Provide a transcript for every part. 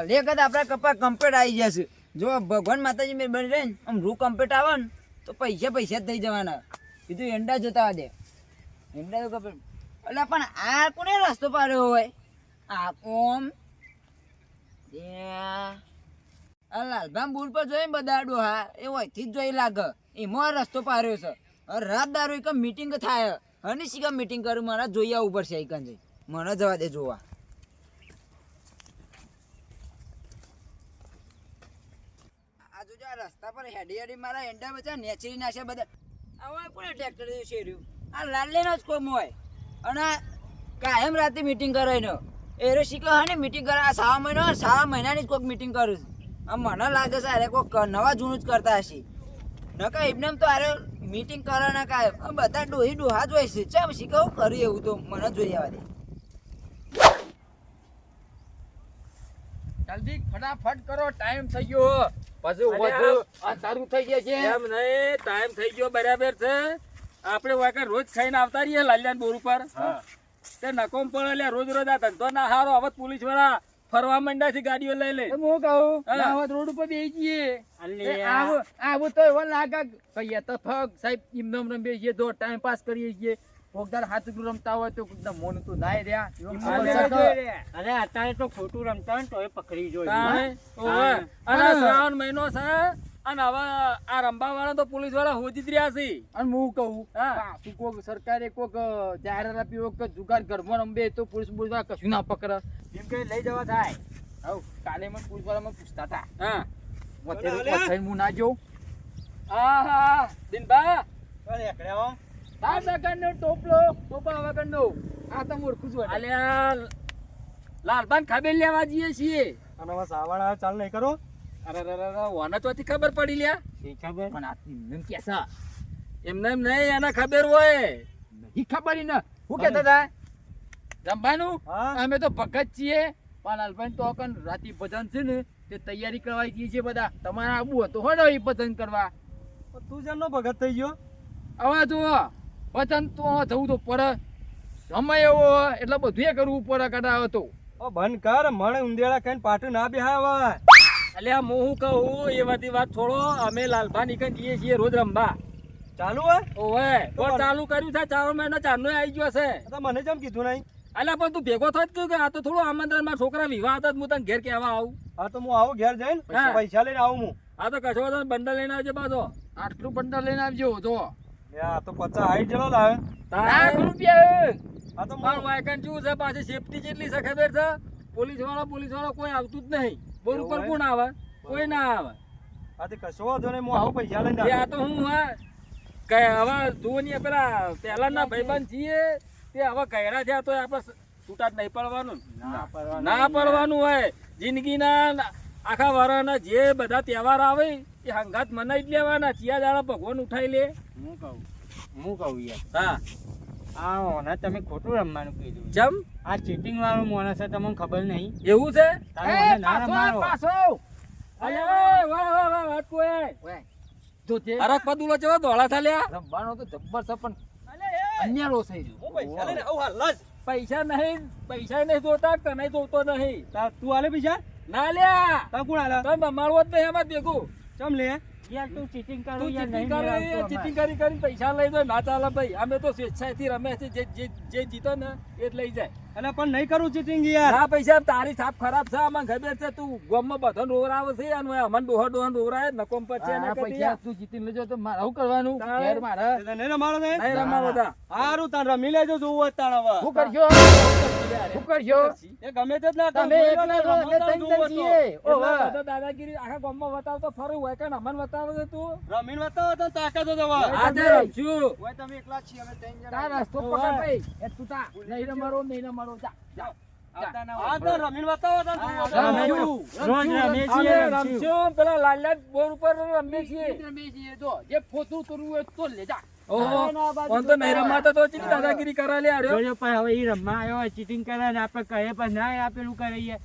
લેખત આપણા કપા કમ્પ્લીટ આવી જશે. જો ભગવાન માતાજી મેં બની રહે ને આમ રૂ કમ્પ્લીટ આવે ને તો પૈસા જ થઈ જવાના. કીધું એંડા જોતા દે એંડા તો કમ્પ્લીટ. એટલે પણ આ કોને રસ્તો પાડ્યો હોય આ કોમ આ લાલભામ બુલ પર જોઈ બધા ડોહા એ હોયથી જ જોઈ લાગે એમાં રસ્તો પાડ્યો છે. રાત દારૂ એક મીટિંગ થાય અને શીખા મીટિંગ કરું મારે જોઈ આવવું પડશે એકન જઈ મને જવા દે જોવા. આ જોજો આ રસ્તા પર હેડી મારા એંડા બચા નેચરી નાખ્યા બધા. આ કોને ટ્રેક્ટર શેર્યું આ લાલેનો જ કોમ હોય અને કાયમ રાતે મીટિંગ કરાવીને એ શીખો હા ને મીટિંગ કરે. આ 6 મહિનાની જ કોઈક મીટિંગ કરું છું. આમ મને લાગે છે અરે કોઈક નવા જૂનું જ કરતા હશે નકા એમને તો અરે મીટિંગ કરે ને કાંઈ બધા ડોહા જ હોય છે. ચાલ શીખવું કર્યું એવું તો મને જોઈ આવવા દે. જલ્દી ફટાફટ કરો ટાઈમ થઈ ગયો. પછી વધુ આ તારું થઈ ગયા છે એમ નહીં ટાઈમ થઈ ગયો બરાબર છે. આપણે વાકર રોજ ખાઈને આવતા રહીએ લાલિયાન બોર ઉપર તે નકોમ પડે એટલે રોજ આ ધંધો ના હારો. હવે પોલીસ વાળા ફરવા માંડ્યા છે ગાડીઓ લઈ લે. હું કહું રોડ ઉપર બેસી જઈએ આવું તો એવો લાગે કહીએ તો ફગ સાહેબ ઇમદમ રમીએ છીએ તો ટાઈમ પાસ કરીએ છીએ. કોકદાર હાથ રમતા હોય તો મોન તો નાય રહ્યા. અરે અત્યારે તો ખોટું રમતા હોય તો એ પકડી જોઈએ. અને શ્રાવણ મહિનો છે અને હવે આ રંબા વાળા તો પોલીસ વાળા હોજી જ રહ્યા છે. અને હું કહું કોક સરકારે કોક જાહેરાત આપી હોય જુગાર ઘરમાં રંબે તો પોલીસ વાળા કશું ના પકડે એમ કે લઈ જવા થાય. હવ કાલે મને પોલીસ વાળા પૂછતા હતા હું ના જોઉં. હા દિનબા તાર સગનનો ટોપા વગરનો આ તો મૂર્ખું છું. અલ્યા લાલબાન ખબર લેવા જઈએ છીએ અને હવે સાવાળા ચાલ નહીં કરો. અરે વાના તો ખબર પડી લ્યા ખબર પણ એમ કે છે એમને એમ નહીં એને ખબર હોય નહીં ખબર ને હું કહેતા હતા રમવાનું અમે તો ભગત છીએ પણ લાલભાઈ તો કન રાતી ભજન છે ને તે તૈયારી કરવાઈ દઈએ છીએ બધા. તમારે આવું હતું હોડો એ ભજન કરવા. તું જેમનો ભગત થઈ ગયો હવે જો ભજન તો જવું તો પડે સમય એવો એટલે બધું એ કરવું પડે કદાચ તો બંધ કર મને ઉંદેડા કઈ પાટું ના બેહાવા. અલ્યા હું કહું એ બધી વાત છોડો. અમે લાલભા નીકળી જઈએ છીએ રોજ રમવા. ચાલુ હે ઓવે પણ ચાલુ કર્યું છે 4 મહિના ચારનો આવી ગયો છે. તો મને કેમ કીધું નહીં? અલ્યા પણ તું ભેગો થયો જ કે આ તો થોડું આમંત્રણ માં છોકરા વિવાહ હતા હું તને ઘેર કહેવા આવું. હા તો હું આવું ઘેર જઈને પૈસા લઈને આવું હું. હા તો કશો વાંધો નહીં બંડલ લઈને આવજો પાછો. આટલું બંડલ લઈને આવજો જો આ તો 50 હાઈટ જેલો લાવે લાખ રૂપિયા. આ તો પણ વાયકન શું છે પાછી સેફટી જેટલી છે ખબર છે. પોલીસ વાળા કોઈ આવતું જ નહીં. બોર ઉપર કોણ આવે? કોઈ ના આવે. આ તો કશો વાંધો નહીં હું આવું પૈસા લઈને આ તો હું કે હવે જુઓ ને પેલા પહેલાના ભાઈબંધ છીએ તે હવે કહેરા થયા તો આપણે છૂટા જ નહીં પડવાનું. ના પડવાનું હોય. જિંદગીના આખા વારના જે બધા તહેવાર આવે એ હંગાત મનાઈ જ લેવાના. ચિયા દાડા ભગવાન ઉઠાઈ લે. હું કહું યાર હા આ ઓના તમે ખોટું રમવાનું કીધું. જમ આ ચીટિંગ વાળું માણસ છે તમને ખબર નહીં. એવું છે અરક પદુલો ચેવો દોડા થાલ્યા રમવાનો તો જબ્બર છે પણ અન્યાળો થઈ ગયો. પૈસા નહીં જોતા તને જોતો નહીં. તું આલે પૈસા ના લ્યા તા કોણ આલે? તમે મારવો જ નહીં એમાં ભેગું. ચમ લે યાર તું ચીટિંગ કરું યાર નહીં ચીટિંગ કરી પૈસા લઈ જાય ના ચાલે ભાઈ. અમે તો સ્વેચ્છાથી રમે છે જે જીતો ને એ જ લઈ જાય. એટલે પણ નહીં કરું ચીટિંગ યાર. ના પૈસા તારી છાપ ખરાબ છે અમને ખબર છે. તું ગામમાં બધો ડોરાવે છે અને અમને ડોહા ડોરાય નકોમ પર છે ને પૈસા તું જીતી લેજો તો મારે શું કરવાનું? ઘેર મારે નહીં રમાડો ને નહીં રમાડો તા. હારું તાન રમી લેજો જોવું તાણ હવે. શું કરશો એ ગમે તે જ ના તમે એકલા છો એટલે તઈ તઈ છીએ. ઓહો બધો દાદાગીરી આખા ગામમાં બતાવતો ફરું હોય કે અમને બતાવે છે તું રમીન બતાવો તો તાકાત જવા. આજે રમશું ઓય તમે એકલા છીએ અમે ત્રણ જણા. તાર રસ્તો પકડ ભાઈ. એ તું તા નહીં રમાડો જા આ તો રમીન બતાવો તો રોજ રમશું. પેલા લાલ્યા બોર ઉપર રમીએ છીએ જો જે ફોટું તોરવું હોય તો લે જા. ઓહો ઓન તો નહીં રમાતો તો ચીની દાદાગીરી કરા લે આર્યો. જોજો પણ હવે ઈ રમવા આવ્યો હોય ચીટિંગ કરે ને આપણે કહે પણ ના આપેલું કરીએ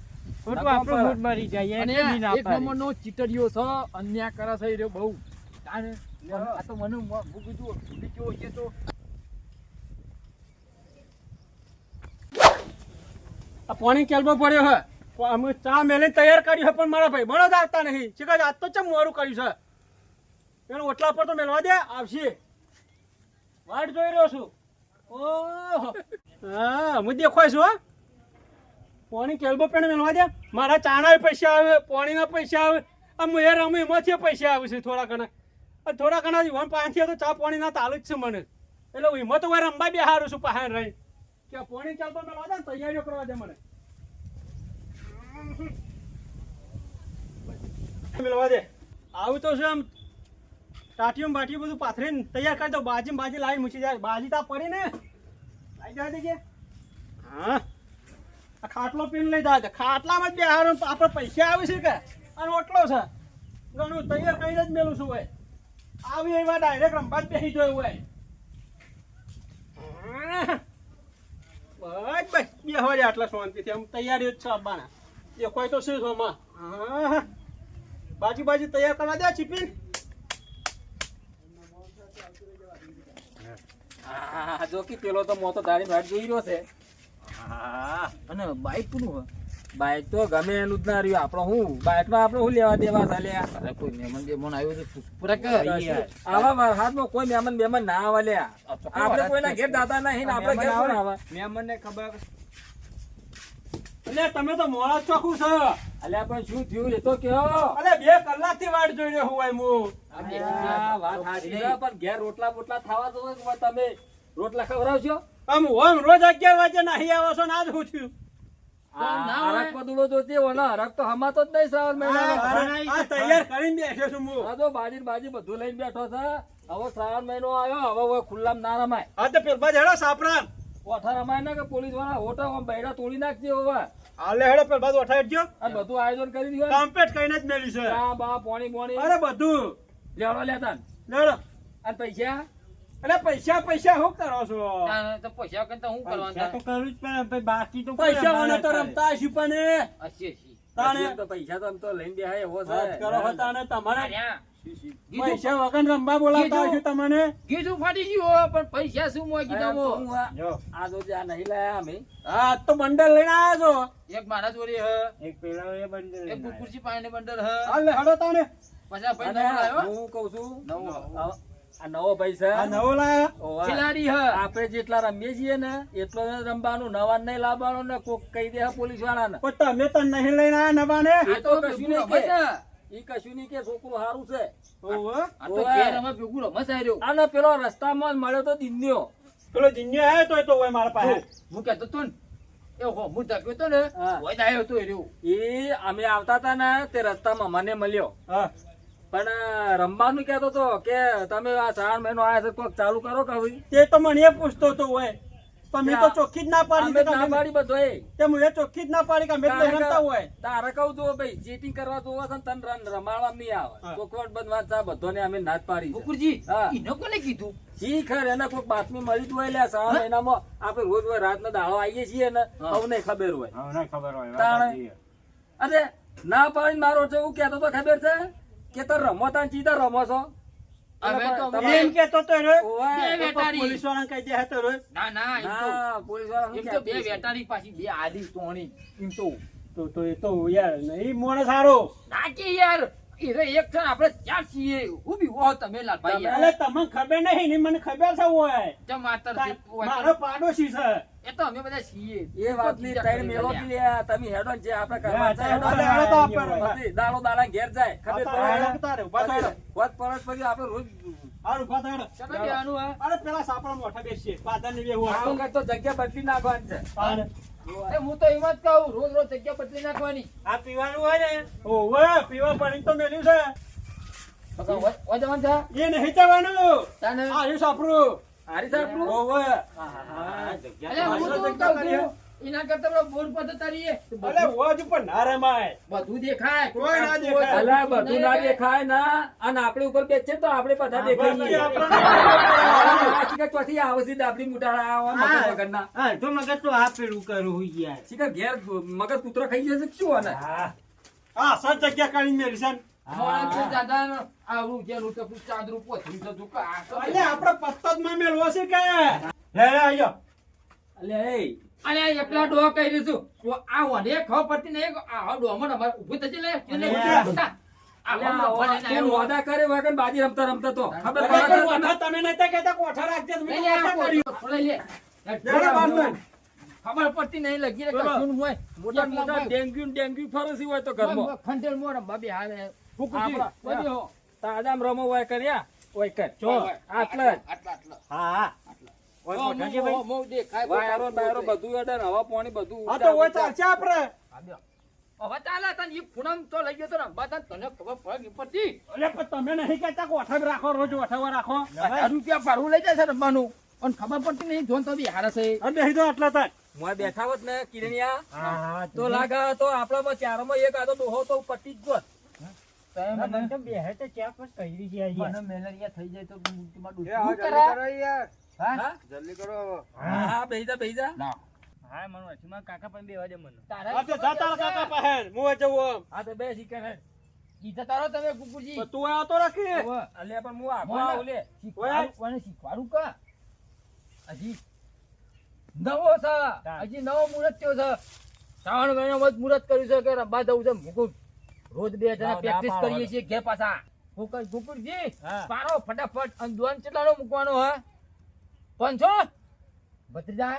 ખોટું આપણું મૂડ મરી જાય. અને એક નંબરનો ચીટડીયો છે અન્યાય કરે છે રે બહુ. આ તો મને કીધું કેવો છે તો આ પાણી કેલબો પડ્યો હે અમે ચા મેલીને તૈયાર કર્યું છે પણ મારા ભાઈ બળો જ આવતા નહીં શીખા આજ તો ચમ મોરું કર્યું છે પેલો ઓટલા પર તો મેલવા દે આવશે વાટ જોઈ રહ્યો છું ઓહો હા હું દેખાય છું હા પાણી કેલ્બો પેણે મેલવા દે મારા ચાના પૈસા આવે પાણીના પૈસા આવે આમ યાર અમે એમાંથી પૈસા આવે છે થોડા ઘણા વન પાંચથી તો ચા પાણીના તાલુ જ છે મને એટલે એમાં તો વાર અંબા બી હારું છું પહાડ રહી કે પાણી ચાલતો મેળવા દે ને તૈયારીઓ કરવા દે મને મેળવા દે આવું તો છે આમ ટાટીયું બાટીયું બધું પાથરીને તૈયાર કરી દો બાજી લાવી મૂકી જાય બાજી તા પડી ને આવી જાય દેજે હા આ ખાટલો પીને લઈ જાય ખાટલામાં જ બે હારું આપણે પૈસા આવે છે કે અને ઓટલો છે ઘણું તૈયાર કરીને જ મેલું છું ભાઈ આવી એવા ડાયરેક્ટ રંબા જ બેસી જોયું હોય બસ ભાઈ બે હોય આટલા શાંતિથી આમ તૈયારી જ છે આવવાના એ કોઈ તો શું સોમાં બાજી તૈયાર કરવા દે ચીપી હા જો કે પેલો તો મોતો તારી વાટ જોઈ રહ્યો છે અને બાઈક કોનું હે? બાઈક તો ગમે એનું જ ના રહ્યું આપણો હું બાઈક નો આપણે શું લેવા દેવા ચાલ્યા અરે કોઈ મહેમાન બેમાન આવ્યો તો પૂરા કર આવા વરસાદમાં કોઈ મહેમાન ના આવે લ્યા આપણે કોઈના ઘેર દાદા નહીં ને આપણે ઘેર કોણ આવે મહેમાનને ખબર એટલે તમે તો મોડા જ ચોખ્ખું છે અલ્યા પણ શું થયું એ તો કયો અરે 2 કલાકથી વાટ જોઈ રહ્યો હું હું આ વાત સાચી છે પણ ઘેર રોટલા બોટલા ખાવા દો કે તમે રોટલા ખવડાવશો આમ રોજ 11 વાગે નાહી આવો છો ને આજ હું થયું હરક પદુડો તો તે ઓનો હરક તો હમાતો જ નહીં શ્રાવણ મહિનાનો આ તૈયાર કરીને બેઠો છું હું આ તો બાજી બધું લઈને બેઠો છે હવે શ્રાવણ મહિનો આવ્યો હવે ખુલ્લામાં ના રમાય આ તો પેલબા હેડો સાપરા ઓઠા રમાય ને કે પોલીસ વાળા હોટા બૈડા તોડી નાખજે હવે હાલે હેડો પેલબા ઉઠાડજો અને બધું આયોજન કરી દીધું કમ્પ્લીટ કરીને જ મેલી છે ચા બા પાણી અરે બધું લેવડો લેતા લેડો અને પૈસા અરે પૈસા શું કરો છો તો પૈસા કરતા હું કરવાનું પૈસા તો કરવું જ પડે ભાઈ બાકી તો પૈસા વાળા તો રમતા હશું પણ હશે તાણે તો પૈસા તો આમ તો લઈને બેહાય એવો છે વાત કરો હતા ને તમારે અરે પૈસા વગર રમવા બોલાવતા હશું તમને કીધું ફાટી ગયું પણ પૈસા શું મોય કીધા તો હું જો આ તો જે આ નહીં લાયા અમે હા તો બંડલ લઈને આવ્યા છો એક મારા જોડે હ એક પેલા એ બંધ એક કુરસી પાણી બંડલ હ હાલે હેડો તાણે પચાસ ભાઈ અને નવો આવ્યો હું કઉ છું નવો આ નવો ભાઈ છે આ નવો લાયા ઓવા. ખિલાડી હ આપણે જેટલા રમીએ છીએ ને એટલો જ રમવાનું નવા નહીં લાવવાનું ને કોક કહી દે પોલીસ વાળાને પણ તમે તો નહીં લઈને આવ્યા નવાને એ તો કશું નહીં ભેગું કે રમત ઈ કશું નહીં કે છોકરું સારું છે ઓહો આ તો ઘેર અમે ભેગું રમત આવ્યો આને પેલો રસ્તામાં જ મળ્યો તો દિન્યો પેલો જીન્યો આવ્યો તો હોય મારા પાસે હું કહેતો તો ને એ હો હું ધક્યો તો ને હા. હોય તો આવ્યો તો એ રહ્યો એ અમે આવતા હતા ને તે રસ્તામાં મને મળ્યો હા પણ રમવાનું કહેતો તો કે તમે આ 3 મહિનો આવ્યા છે કોક ચાલુ કરો કે ભાઈ તે તો મને પૂછતો તો હોય પણ મેં તો ચોખ્ખી જ ના અમે પાડી જ ના પાડી બધોય. તે મને ચોખ્ખી જ ના પાડી કે અમે જ નહીં રમતા હોય તારે કહું છું ભાઈ ચીટિંગ કરવા જોવા છે ને તને રમાડવા નહીં આવે હા. ચોખવટ બંધ વાત બધોને અમે ના જ પાડી છે. બકુરજી હા. ઈનો કોને કીધું ઈ ખર એને કોઈક બાતમી મળી જ હોય લ્યા 3 મહિનામાં આપણે રોજ રોજ રાતનો દાડો આવીએ છીએ ને હા. હવે નહીં ખબર હોય હવે ના ખબર હોય તાણે. વાત સાચી છે. અરે ના પાડીને મારો છે એવું કહેતો તો ખબર છે કે તાર રમો તાન ચીતા રમો છો અમે તો તમારે- એમ કેતો તો રે ઓવે. બે વેટારી. પોલીસ વાળા કહી દે તો રે ના ના એમ તો ના પોલીસ વાળા એમ તો બે વેટારી પાછી બે આડી તોણી એમ તો એ તો યાર નહીં મોણે સારો ના કે યાર ઈરે એક છે ને આપણે ક્યાં છીએ હું બી હો તમે લાલભાઈ યાર એટલે તમને ખબર નહીં ને મને ખબર છે હોય ચમ માતર છે મારો પાડોશી છે એ તો અમે બધા છીએ એ વાતની ત્રણ મેળો થી લ્યા તમે હેડો ને જે આપણે કરવા હા, જાય હાલે, હાલે તો આપણે પછી દાડો દાડા ઘેર જાય ખબર હા, પડે હાલે તારે, ઉભા થાડો. વત પરત પછી આપણે રોજ હારું ઉભા થાડો. ચમ બેવાનું હા અરે પેલા સાપડા મોઢા બેસીએ પાદાની બેહું આટલો આવો. કાંઈક તો જગ્યા બદલી નાખવાની છે તાણે. એ હું તો એમ જ કહું રોજ રોજ જગ્યા બદલી નાખવાની આ પીવાનું હોય ને ઓવે પીવા પાણી તો મેલ્યું છે તો કહું, હોય જવાનું છે એ નહીં જવાનું તાને આ રહ્યું સાપડું હારી સાહેબ ઓવે હા, જગ્યા અલ્યા, હું તો જગ્યા કહું છું, કરીએ. એના કરતા પેલો બોર પર જતા રહીએ તો અલે હોજ ઉપર ના રમાય બધું દેખાય કોઈ ના દેખાય. અલા બધું ના દેખાય ના અને આપણે ઉપર બેસે તો આપણે બધા બાકી દેખાઈએ આપણને શીખર ચોથી આવે છે ડાબડી મુટાડા આવા મગજ વગરના હા તો મગર તો આ પેલું કરું હોય યાર શીખર ઘેર મગજ કૂતરો ખાઈ જશે કે શું આને હા હા સર જગ્યા કાઢી મેલી છે મોણા છે દાદા આવડું જેલું ટપું ચાદરું પોથું તો તું કા અલે આપણે પત્તો જ માં મેલવો છે કે લે લે આયો અલે એ અને આ એકલા ડોહા કહી દઈશું આ વડે ખબર પડતી નહીં આ ડોહમાં અમારે ઊભું થશે લે વાદા કરે વગર બાજી રમતા રમતા તો ખબર કોઠા તમે નતા કહેતા કોઠા રાખજે તમે ખબર પડતી નહીં લગી રે કશું હોય મોટા મોટા ડેન્ગ્યુ ફરસી હોય તો ઘરમાં ખંડેલ મોર બાબી હાલે ફૂકજી તાજામ રમો હોય કર્યા હોય કર જો આટલા હા વાયરો બાયરો બધું અડે ને હવા પાણી બધું આ તો હોય ચાલશે આપણે હવે ચાલે તને ઈ પૂનમ તો લઈ ગયો તો ને બાદ તને ખબર પડે પડતી અલે પણ તમે નહીં કહેતા કોઠા જ રાખો રોજ ઓઠાવા રાખો રૂપિયા પાડવું લઈ જાય છે રમવાનું પણ ખબર પડતી નહીં જોન તો બી હારે છે અને બેહી દો આટલા તાર મોય બેઠા હોત ને કિરણિયા તો લાગે તો આપણામાં ચારમાં એક આદો ડોહો તો પટી જ ગોત મને તો બે હે તો ચા પર કહી છે મને મેલેરિયા થઈ જાય તો મૂર્તિમાં એ ડૂબું આવો જલ્દી કરો યાર હા જલ્દી કરો હા બેહી જા હા મને વચમાં કાકા પણ બેવા દે મને આ તો જાતા કાકા પહેન મુએ જવું હા તો બે શીખે હે ઈજા તારો તમે કુકુરજી આમ તું આ તો રાખી અલે પણ હું આગો આવું લે શીખવાડું કા હજી નવો છે હજી નવો મુહૂર્ત થયો છે શ્રાવણ મહિનામાં જ મુહૂર્ત કર્યું છે કે રંબા જવું છે મુકુટ રોજ બે જણા પ્રેક્ટિસ કરીએ છીએ ઘેર પાછા કુકુરજી પારો ફટાફટ અને દોન કેટલાનો મૂકવાનો હે 500 ભત્રીજા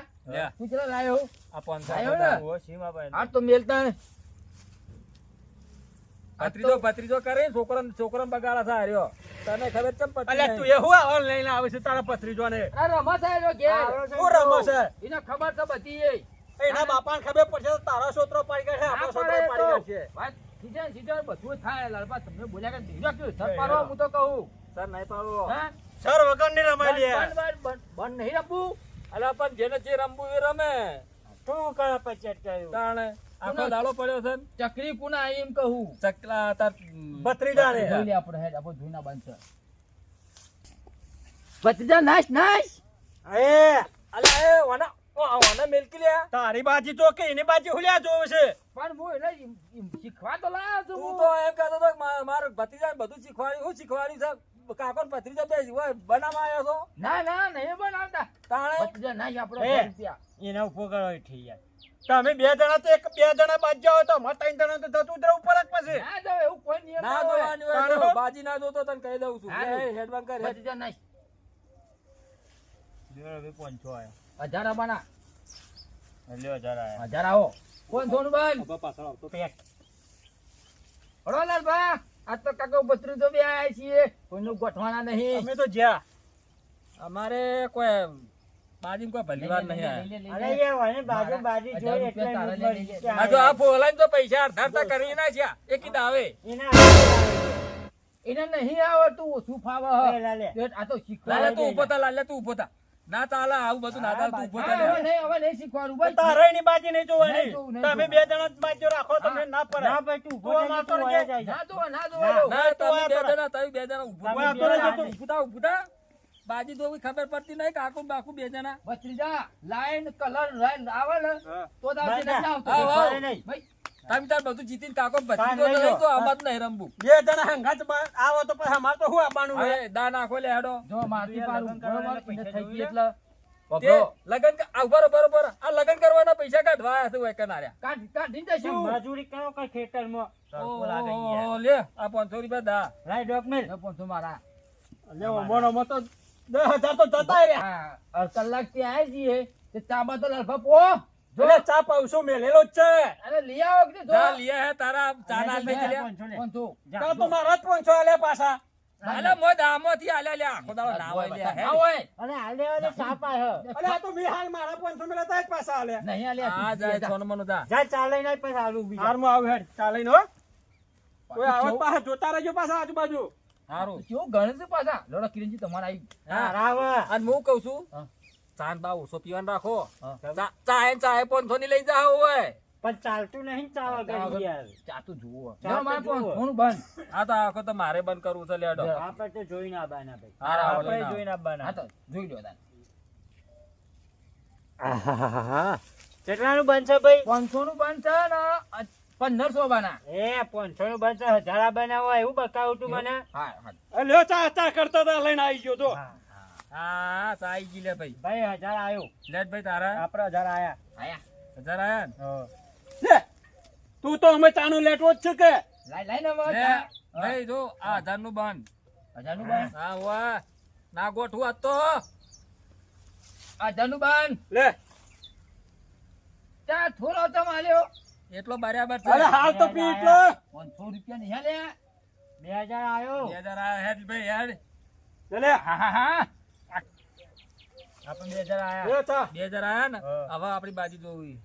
તું કેટલા લાયો આ 500 આ તો મેલતા ભત્રીજો કરે છોકરાને બગાડા છે હાર્યો તને ખબર ચમ પડી અલે તું એ હું આવા લઈને આવે છે તારા પથરીજો ને આ રમત આયો ઘેર હું રમત છે એને ખબર છે બધી એના બાપાને ખબર પડશે તો તારા છોકરો પાડી ગયા છે આપણો છોકરો પાડી ગયા છે વાત સીધા બધું થાય લાલબા તમને બોલ્યા કે બીજા કેવું સર પાડો હું તો કહું સર નહીં પાડો હા સર વગર ની રમાઈ લે બંધ નહીં રમવું અલા પણ જેને જે રમવું એ રમે તું કયા પચેટ કર્યું તાણે આખો દાડો પડ્યો છે ચકરી કુના એમ કહું ચકલા તાર ભત્રીજા ને જોઈ લે આપણે હેડ આપણો ધોઈના બંધ છે ભત્રીજા નાશ એ અલા એ વાના મેલકી લે તારી બાજી તો કે એની બાજી હુલ્યા જોવે છે પણ હું એને શીખવા તો લાયો છું હું તો એમ કહેતો હતો મારો ભત્રીજા બધું શીખવાડ્યું હું શીખવાડ્યું છે કાકો ભત્રીજા બે બનાવવા આવ્યો છો ના નહીં બનાવતા તાણે ભત્રીજા નાશ આપણો રૂપિયા એના ઉપર કરો ઠી યાર તમે બે જણા તો એક બે જણા બાજી આવો તો અમાર ત્રણ જણા તો જતું ઉતરે ઉપર જ પછી ના જાવ એવું કોઈ નિયમ ના જોવાની હોય તો બાજી ના જોતો તને કહી દઉં છું હેડ બંધ કર ભત્રીજા નાશ જોર હવે 500 આયો 1000 બના લ્યો 1000 આયા 1000 આવો કોણ થોડું બંધ હવે પાછળ આવતો પેક હળો લાલબા આ તો કાકો ભત્રીજો બે આયા છીએ કોઈનું ગોઠવાના નહીં અમે તો જ્યાં અમારે કોઈ બાજી કોઈ ભલીવાર નહીં અરે એ વાને બાજુ જોઈ એટલે આ જો આ ફોલાઈને તો પૈસા અડધા કરી ના છે એકી દાવે એના એને નહીં આવડતું ઓછું ફાવે લાલે આ તો શીખવાડે તું ઉભો થા લાલે તું ઉભો થા ના ચાલે આવું બધું ના ચાલે તું ઉભો થા હવે નહીં શીખવાડું ભાઈ તારે એની બાજી નહીં જોવાની નહીં તમે બે જણા જ બાજી રાખો તમને ના પડે ના ભાઈ તું ઉભો થઈ તું વયા જાય ના જો ના તમે બે જણા તમે બે જણા ઉભો થા બાજી તો ખબર પડતી નહીં કાકુ બાકુ બે જણા ભત્રીજા લાઈન કલર આવે ને તો દાવતી નથી આવતો ભાઈ તમે તાર બધું જીતીને કાકો ભત્રીજો નહીં તો આમાં જ નહીં રમવું બે જણા હંગાત આવો તો પછી અમાર તો હું આવવાનું હવે દા નાખો લે હેડો જો મારતી પારું બરોબર એને થઈ ગઈ એટલે તે લગન બરોબર આ લગન કરવાના પૈસા કાઢવા આયા છે ઓય કનાર્યા કાઢી જશું મજૂરી કરો કઈ ખેતરમાં ઓ લે આ 500 રૂપિયા દા લાઈ ડોક્યુમેન્ટ 500 મારા લેવો મોનો મતો 10,000 તો જતા રે હા કલાક થી આયા છીએ તે ચાબા તો લડફા પો જો ચા પાવસો મેલેલો જ છે અરે લઈ આવો કે જો લઈ હે તારા ચા ના લઈ લે 500 તો તો મારા જ 500 આલે પાછા અલે મોય દામોથી આલે લે આખો દાડો ના હોય લે હે હોય અને હાલે વાલે સાપ આયો અલે આ તો મી હાલ મારા 500 મેલેતા જ પાછા આલે નહીં આલે આ જાય સોનમનો દા જા ચાલે નહીં પછી હાલું બીજા હારમાં આવ હેડ ચાલે નો કોઈ આવત પાછા જોતા રહેજો પાછા આજુબાજુ હારું કેવું ગણશે પાછા લોડા કિરણજી તમારા આવી હા રાવ અને હું કહું છું ચાંદ બા ઓછો પીવાનું રાખો ચાય 500 ની લઈ જાવ હોય પણ ચાલતું નહીં ચાવા કરી યાર ચાતું જુઓ ચાતું મારે જુઓ. 500 બંધ આ તો આખો તો મારે બંધ કરવું છે લેડો આપણે તો જોઈને આવવાના ભાઈ હા, રાવ, આપણે જોઈને જોઈને આવવાના હા તો જોઈ લો તાન આહાહા. કેટલાનું બનશે ભાઈ 500 નું બંધ છે ને 1500 બના એ 500 નું બનશે 1000 બનાવો એવું બકાવતું મને હા હા લ્યો ચા ચા કરતા તા લઈને આવી ગયો તો હા સાઈ ગઈ લે ભાઈ ભાઈ 1000 આયો લેટ ભાઈ તારા આપડે 1000 આયા આયા 1000 આયા ને? લે તું તો અમે ચાનું લેટવો જ છે કે લાઈ ને હવે લે ભાઈ જો આ 1000 નું બંધ 1000 નું બાન હા વાહ ના ગોઠવું આજ તો 1000 નું બાન લે ચા થોડો તો માલ્યો એટલો બરાબર છે અરે હાલ તો પી એટલો 500 રૂપિયા નહીં લે 2000 આયો 2000 આયા હેડ ભાઈ હેડ લે હા હા હા આપણે 2000 આયા લે ચા 2000 આયા ને હા. હવે આપણી બાજી જોવી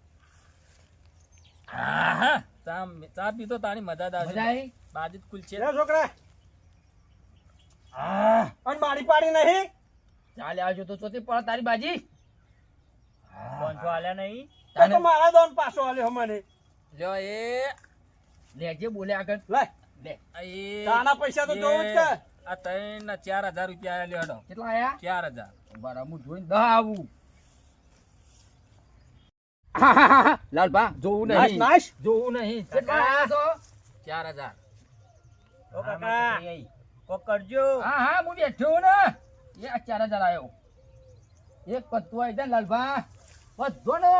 આહા ચા પીતો તારી મજા જ આવશે મજા આવી બાજી જ કુલ છે લે છોકરા અને મારી પાડી નહીં ચાલે આવજો તો ચોથી પણ તારી બાજી 500 આલ્યા નહીં તો મારા દોન પાછો આલ્યો મને લ્યો એ લેજે બોલે આગળ લે લે આ એ તાના પૈસા તો જોવું જ કે આ 4000 રૂપિયા આયા લ્યો હેડો કેટલા આયા 4000 બરાબર હું જોઈને 10 આવું લાલબા જોવું નાશ નહીં નાશ જોવું નહીં કેટલા આયા છો 4000 ઓ કાકા કોક કરજો હા હા હું બેઠો ને એ 4000 આયો એક પત્તું આવી જાય લાલબા બધો ને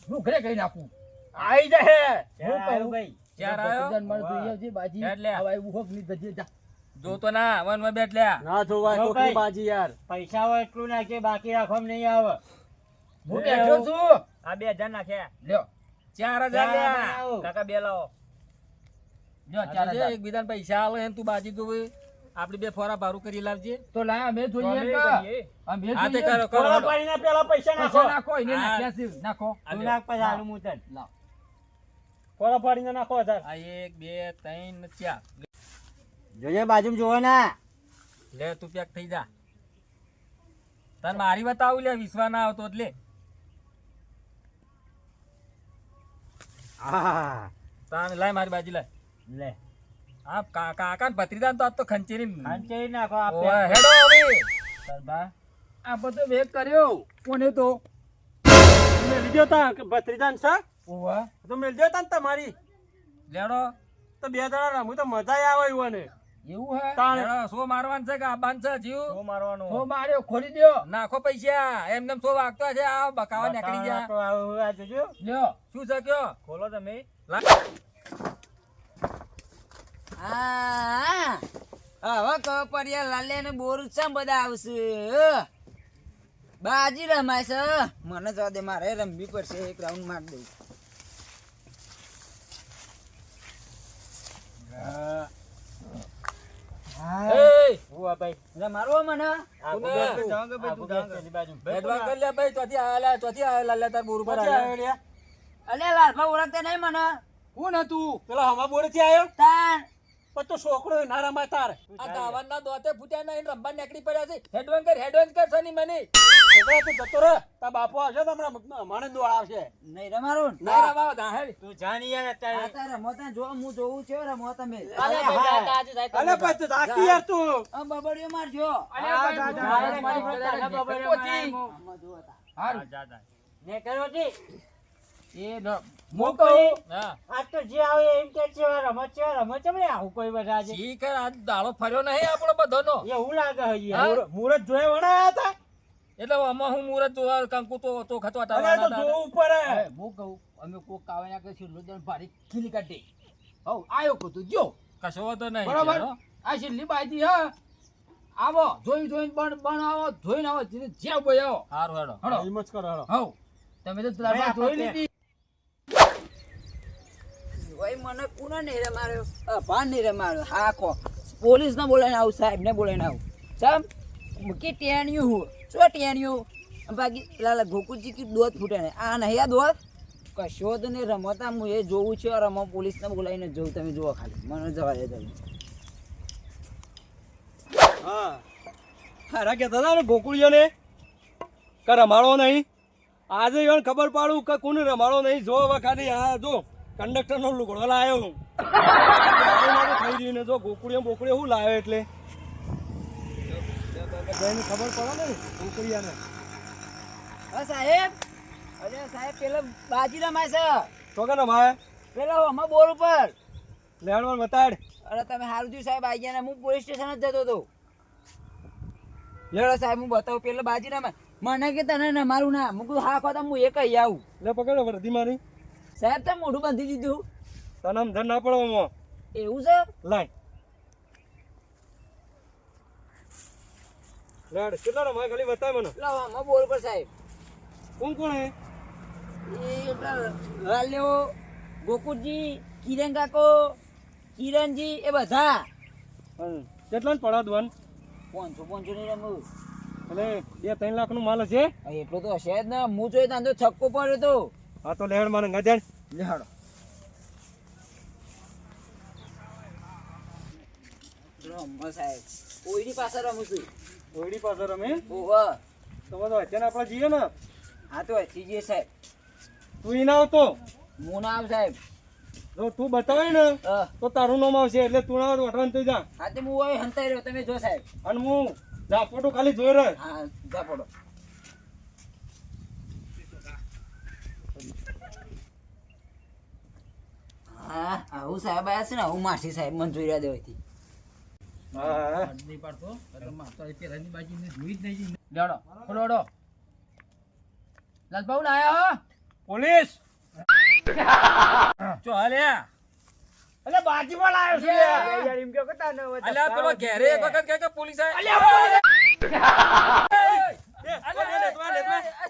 હું ઘરે કહી નાખું આઈ જાય હું કહું ભાઈ ચાર આયો? મારે જોઈએ છે બાજી હેડ લે. હવે એવું હોક ની દજે જા જોતો ના વન માં બેઠ લ્યા ના જોવાય જો કોકની ભાઈ. બાજી યાર પૈસા હોય એટલું નાખે બાકી રાખવામાં નહીં આવે હું બેઠો છું આ 2000 નાખ્યા લ્યો 4000 લ્યા કાકા બે લાવો લ્યો આ તો જે 4000 એકબીજાને પૈસા આલે ને તું બાજી જોવે આપડી બે ફોરા ભારું કરી લાવજે તો લાય અમે જોઈએ અમે કા કરીએ. અમે હા તે જોઈએ કરો કરો કોળા હેડો. પાણીના પેલા પૈસા નાખો પૈસા નાખો એને હા. નાખ્યા છે નાખો આ તું લ્યો. નાખ પછી આલું હું તને લાવ કોળા પાણીના નાખો 1000 આ 1 2 3 4 જોજે બાજુ જોવો ના લે તું પેક થઈ જા તને મારી બતાવું લે વિશ્વાસ ના આવતો એટલે હા તાન લાય મારી બાજી લાય લે હા કાકા ને ભત્રીજા તો આજ તો ખંચેરી ખાંચી નાખો આ ઓય, પેક. હેડો હવે સરબા આ બધો વેગ કર્યો કોને તો મેં લીધો તા કે ભત્રીજાન છે ઓવા તો મેં લીધો તા ને તમારી લેડો તો 2 જણા રમું તો મજા આવે એવું ને એવું હે તાણ લેડો સો મારવાનું છે કે આબાન છે જીવ શું મારવાનું તો માર્યો ખોલી દ્યો નાખો પૈસા એમને સો વાગતો છે આ બકાવા નીકળી જા તો આ જોજો લ્યો શું છે કયો ખોલો તમે હા હવે ખબર પડી લાલે ને બોરું છે બધા આવશે બાજી રમાય છે મને જવા દે મારે રમવી પડશે એક રાઉન્ડ માર દઉં એ હું ભાઈ એટલે મારવો મને આ તું ગુગલ ના. પે જાઓગે ભાઈ તું ગુગલ પેલી બાજુ બેડવા કરી લે ભાઈ ચોથી આયેલા ચોથી આયેલા લે તાર બોર ઉપર પછી આવ્યો આયેલા. લ્યા. અલે લાલભા ઓળખતા નહીં મને કોણ હતું પેલા હમા બોરેથી આવ્યો તાણ પણ તો છોકરો ના રમાય તાર આ દાવાનના દોતે ફૂટ્યા નહીં રંબા નીકળી પડ્યા છે હેડવન કર સની મને છોકરા તું જતો રહે તાર બાપો આવશે તો હમણાં માણે દોડ આવશે નહીં રમારું ને? ના રવાવ દા હેડ તું જાણી યાર આ અત્યારે તાર રમો તાર જો હું જોઉં છું રમો તમે અલે ભાઈ જા જા આજે જાય અલે ભાઈ તું રાખી યાર તું આ બબડીઓ મારજો જા, જા, જા, મારી જા, તારા જા, ઘરે જા, પહોંચી. જા, આમાં જુઓ તાર. હારું. જા જા ને કરો જી એ ન- હું કહું હા આજ તો જે આવે એમ કે છે રમત ચમલે આવું કોઈ બધા આજે જી કર આ દાડો ફર્યો નહીં આપણો બધાનો એવું લાગે હજી હા? મુરત જોયા વણા હતા એટલે આમાં હું મુરત જોવા કંકુ તો ખતો અલે તો જોવું પડે હવે હું કહું અમે કોક આવે ના કે છેલ્લો જણ ભારી ખીલી કાઢી હવ આયો કો તું જો કશો વાંધો નહીં બરાબર ચાલો. આ છેલ્લી બાજી હા આવો જોઈને બણ આવો જોઈને આવો જ્યાં બોય આવો હારું હેડો હળો હિંમત કરો હેડો હવ તમે તો ત્રાબા ભાઈ, જોઈ આપણે લીધી ભાઈ મને કોને નહીં રમાડ્યો ભાન નહીં રમાડ્યો હા કો પોલીસ ને બોલાઈને આવું સાહેબ ને બોલાઈને આવું સાહેબ મૂકી ટેણ્યું હું શું ટેણ્યું બાકી લાલા ગોકુલજી કી દોત ફૂટે ને આ નહીં આ દોત કશો તો નહીં રમતા હું એ જોઉં છું રમો પોલીસને બોલાવીને જોઉં તમે જુઓ ખાલી મને જવા દે તમે હા હારા કહેતા હતા ને ગોકુળિયાને કે રમાડો નહીં આજે એને ખબર પાડું કે કોને રમાડો નહીં જો હવે ખાલી હા જો કંડક્ટરનો લુગડો લાવ્યો હું થઈ રહ્યું ને જો ગોકુળિયા બોકુળિયા શું લાવ્યો એટલે જઈને ખબર પડે ને ગોકુળિયાને હા સાહેબ અરે સાહેબ પેલા બાજી રમાય છે તો કે રમાય પેલા અમે બોલ ઉપર લેણવાન બતાડ અરે તમે સારું થયું સાહેબ આવી ગયા ને હું પોલીસ સ્ટેશન જ જતો હતો લેડો સાહેબ હું બતાવું પેલા બાજીરામાં મને કે તને ને મારું ના હું કીધું હા ખોતા હું એક કહી આવું લે પકડો વર્ધી મારી સાહેબ તમે મોઢું બાંધી દીધું તને આમ ધન ના પડવામાં એવું છે લાય લાડ કેટલા રમાય ખાલી બતાય મને લાવો આમાં બોલ પર સાહેબ કોણ કોણ હે એ પેલા લાલ્યો ગોકુળજી કિરણ કાકો કિરણજી એ બધા કેટલા પડા દોન 500 ની રમું એટલે 2-3 લાખ નું માલ છે એટલો તો હશે જ ને હું જોઈ તાંધો છક્કો પડ્યો તો હા તો લેડ મને ગાજણ લેહાડો રમવા સાહેબ કોઈની પાસે રમું છું ઓયડી પાસે રમે ઓહો તો બધો અત્યારે આપણે જઈએ ને હા તો હસી જઈએ સાહેબ તું ઈ ના આવતો હું ના આવ સાહેબ જો તું બતાવે ને હા તો તારું નામ આવશે એટલે તું ના આવે તો અઠવાન થઈ જા તે હું હોય હંતાઈ રહ્યો તમે જો સાહેબ અને હું ઝાપોટો ખાલી જોઈ રહ્યો હા જા પડો હા આવું સાહેબ આયા છે ને આવું માસી સાહેબ મને જોઈ રહ્યા દેવાથી હા નહીં પાડતો તો મારતો એ પેલાની બાજુને જોઈ જ નહીં લેડો ખોડો લાલબાઉ ના આયા હો પોલીસ ચો હાલ્યા અલે બાજીમાં લાવ્યો છે યાર એમ કે કતા ન હોય અલ્યા પેલો ઘેરે એક વખત કહે કે પોલીસ આય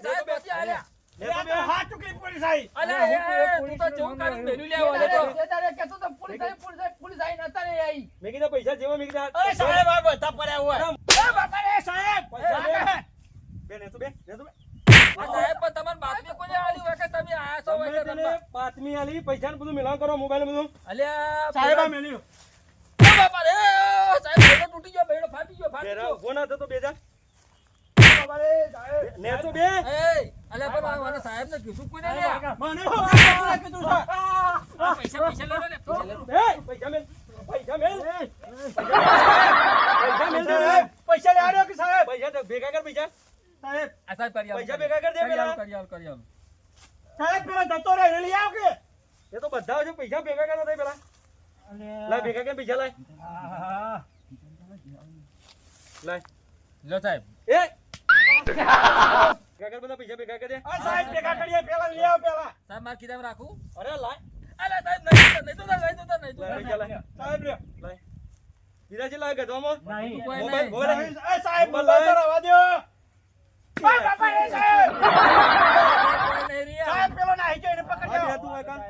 સાહેબ બચી હાલ્યા હાથ ટુકડી પોલીસ આવી અલ્યા તું તો ચૌ કરીને મેલ્યું લેવા તો મેં કીધા પૈસા જેવા મેં કીધા અરે સાહેબ આ બધા પડ્યા હોય એ બાપા રે સાહેબ બે ને તો બે આ સાહેબ પણ તમાર બાતમી કોને આલી હોય કે તમે આયા છો હોય કે રમવા? બાતમી આલી પૈસા ને બધું મિલાન કરો મોબાઈલ બધું અલ્યા સાહેબ આ મેલ્યું ઓ બાપા રે સાહેબ બેડો તૂટી ગયો બેડો ફાટી ગયો બેરા ઉભો ના થતો બેજા બાબા રે સાહેબ ને તો બે એ અલ્યા પણ મારા સાહેબ ને કીધું કોને લ્યા મને હો કીધું છે પૈસા લે લે પૈસા મેલ પૈસા મેલ પૈસા મેલ દે પૈસા લે આર્યો કે સાહેબ પૈસા ભેગા કર પૈસા સાહેબ આ સાહેબ કરી આલો પૈસા ભેગા કર દે પેલા કરી આલો સાહેબ પેલા જતો રે લઈ આવ કે એ તો બધા છે પૈસા ભેગા કરો દે પેલા લાય ભેગા કર પૈસા લાય લાય લો સાહેબ એ ભેગા કર બધા પૈસા ભેગા કર દે સાહેબ ભેગા કરીએ પેલા લઈ આવ પેલા સાહેબ માર કીધા રાખું અરે લાય અલ્યા સાહેબ નહીં તો લાય પૈસા લાય સાહેબ લે લાય કીધા છે લાય ગધવામાં નહીં કોઈ મોબાઈલ નહીં. મોબાઈલ એ સાહેબ મોબાઈલ તો રવા દો બાપા રે સાહેબ કોઈ નહીં રિયા સાહેબ પેલો નાહી ગયો એને પકડી લે તું કાન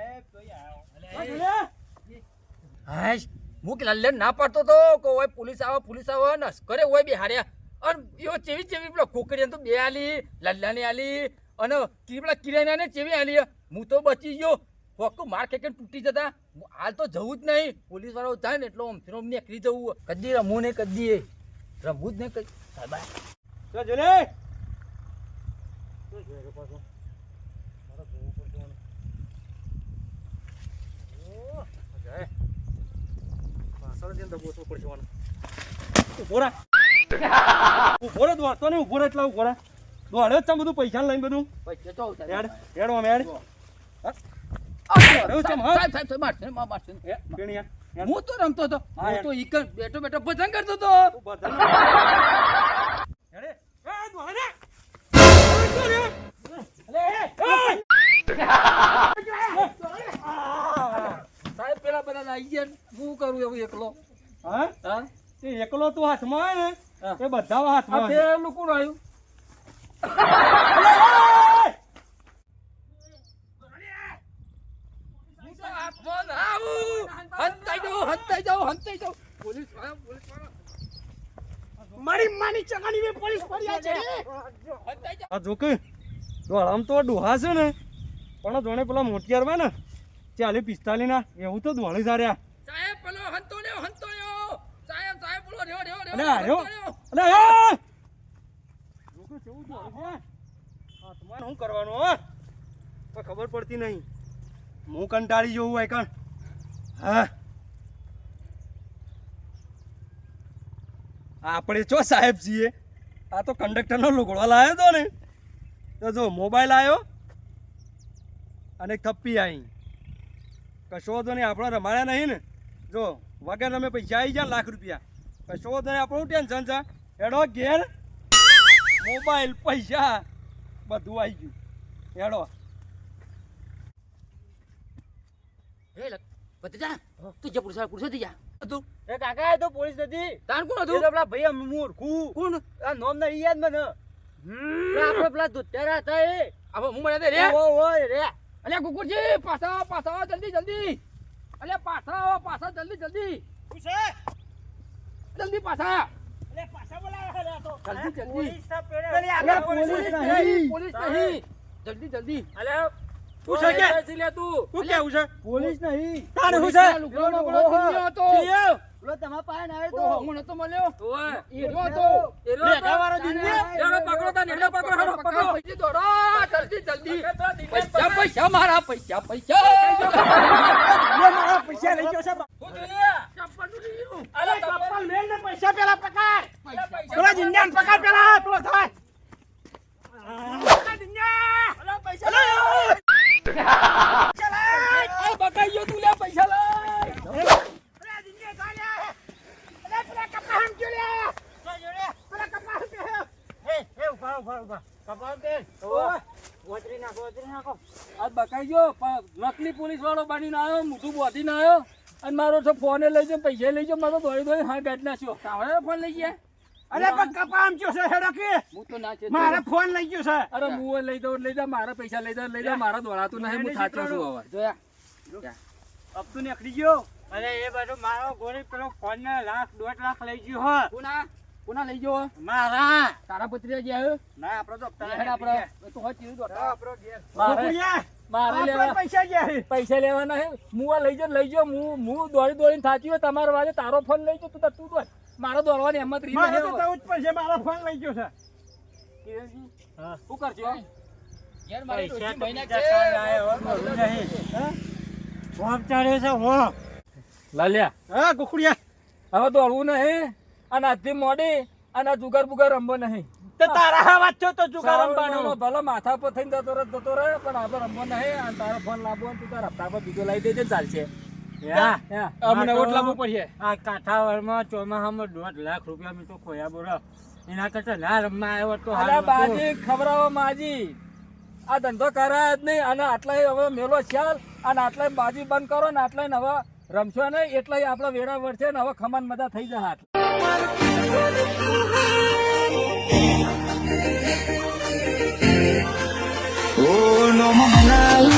હાશ હું કે લલ્લે ના પડતો તો કો ઓય પોલીસ આવો નસ કરે ઓય બે હાર્યા અન યો ચેવી પેલો કોકડીને તો બે આલી લલ્લાને આલી અને પેલા કિરાનાને ચેવી આલી હું તો બચી ગયો ફોક માર કે તૂટી જતા હાલ તો જવું જ નહીં પોલીસ વાળો જાય ને એટલો આમ નીકળી જવું કદી રમવું નહીં કદી રમવું જ નહીં કદી સાહેબ જો જોલે બધું પૈસા લઈને બધું પૈસા તો હેડ હેડ આમ હેડ મારશે હે પેણિયા હેડ. હું તો રમતો હતો હા, હું તો ઈકન બેઠો ભજન કરતો હતો તું બધા હેડે એ દોડે સાહેબ પેલા બધા આવી ગયા ને, હું કરું એવું એકલો હા હા એ એકલો તું હાથમાં આવે ને હા. એ બધા આ હાથમાં આવે. પેલું કોણ આવ્યું હાથમાં ના આવું. હંતાઈ જાઓ. પોલીસ વાળા. મારી માની ચગાની મે પોલીસ ફરિયાદ છે હંતાઈ જાઓ. આ જોકે દોડામ તો ડોહા છે ને પણ જોણે પેલા મોટિયાર માં ને 40-45 ના એવું તો દોડી જાર્યા સાહેબ પેલો હંતો લ્યો. સાહેબ બોલો રહ્યો. અલે આયો હંતો લ્યો. અલે એ જોકે કેવું દોડે છે હાથમાં શું કરવાનું હો કોઈ ખબર પડતી નહીં હું કંટાળી જવું હોય કણ હા આપણે ચો સાહેબ છીએ આ તો કંડક્ટરનો લુગડો લાવ્યો તો ને તો જો મોબાઈલ આવ્યો અને એક થપ્પી આવી કશો તો નહીં આપણે રમાડ્યા નહીં ને જો વગર અમે પૈસા આવી ગયા ₹1,00,000 કશો તો નહીં આપણું ટેન્શન છે હેડો ઘેર મોબાઈલ પૈસા બધું આવી ગયું હેડો એ કાકા એ તો પોલીસ નથી તાન કોણ હતું પેલા ભાઈ મૂર્ખું કોણ આ નામ ના યાદ મને આપણે પેલા દુત્યારા હતા એ હવે હું મને રે ઓ રે અલ્યા કુકુરજી પાછા જલ્દી અલ્યા પાછા જલ્દી જલ્દી પાછા અલે પાછા બોલાવે છે તો જલ્દી પોલીસ તો પેરે પોલીસ નહીં જલ્દી અલ્યા તું છે કે લે તું હું કેવું છે પોલીસ નહીં તાણ હું છે પેલો તમારા પાસે ના આવ્યો તો હું નતો મળ્યો ઓય એરો હતો નેગાવાળો દિનજી હેડો પકડો તા નેડા પકડો હેડો પકડો પૈસા દોડો જલ્દી પૈસા પૈસા મારા પૈસા લે મારા પૈસા લઈ ગયો છે હું જોયા અલે ચપ્પલ મેલ ને પૈસા પેલા પકડ પેલા જિંજાન પકડ પેલા પેલો થાય અલે પૈસા લે આ બકાઈ ગયો તું લે પૈસા લે આ બકાઈ ગયો નકલી પોલીસ વાળો બનીને આવ્યો મોઢું બોધીને આવ્યો અને મારો છો ફોને લઈ જાઓ પૈસા લઈ જાઓ મારો દોડી હા ગાડી નાખ્યો તાવડે ફોન લઈ ગયા અરે પણ કપામ ગયો છે હેડો કે હું તો ના છે મારે ફોન લઈ ગયો છે અરે હું લઈ દઉં મારા પૈસા લઈ દઉં મારા દોડાતું નહીં હું થાચો છું હવે જોયા અબ તું નીકળી ગયો અરે એ બધું મારો ગોરી પેલો ફોન ને 1.5 લાખ લઈ ગયો હો કોના લઈ ગયો મારા તારા પત્રી જે આવ્યો ના આપણો તો હેડ આપણે તો હોય ચીરું દોડતા આપણો ઘેર મારે આપણે પૈસા ગયા પૈસા લેવાના હે હું આ લઈ જાઓ હું દોડીને થાચી હોય તમારા વાજે તારો ફોન લઈ જાઓ તું દોડ મારો દોડવાની હિંમત રહી મારે તો નહીં જવું જ પડશે મારો ફોન લઈ ગયો છે હા શું કરજો યાર મારી પૈસા ડોશી મહિના તો છે બીજા કાંઈ આવ્યો, ભલું નહીં. ફોન ચાલે છે હો લાલ્યા હા કુકડિયા હવે દોડવું નહીં અને આજથી મોડી અને આ જુગાર બુગાર રમવો નહીં તો તારા હા વાત છે તો જુગાર રમવાનો ભલે માથા પર થઈને જતો રહે પણ આપણે રમવો નહીં અને તારો ફોન લાવવો હોય તો તારા હપ્તા પર બીજો લાવી દેજે ને ચાલશે અમને ઓટ લાવવું પડશે આ કાઠાવાડમાં ચોમાસામાં 1.5 લાખ રૂપિયા મેં તો ખોયા બોલો એના કરતા ના રમવા આવ્યો તો અલા બાજી ખબરાવો માજી આ ધંધો કરાય જ નહીં અને આટલાય હવે મેલો ખ્યાલ અને આટલાય બાજી બંધ કરો ને આટલાય હવે રમશો નહીં એટલાય આપણા વેડા વળશે ને હવે ખમાન મજા થઈ જાય Oh no, mama.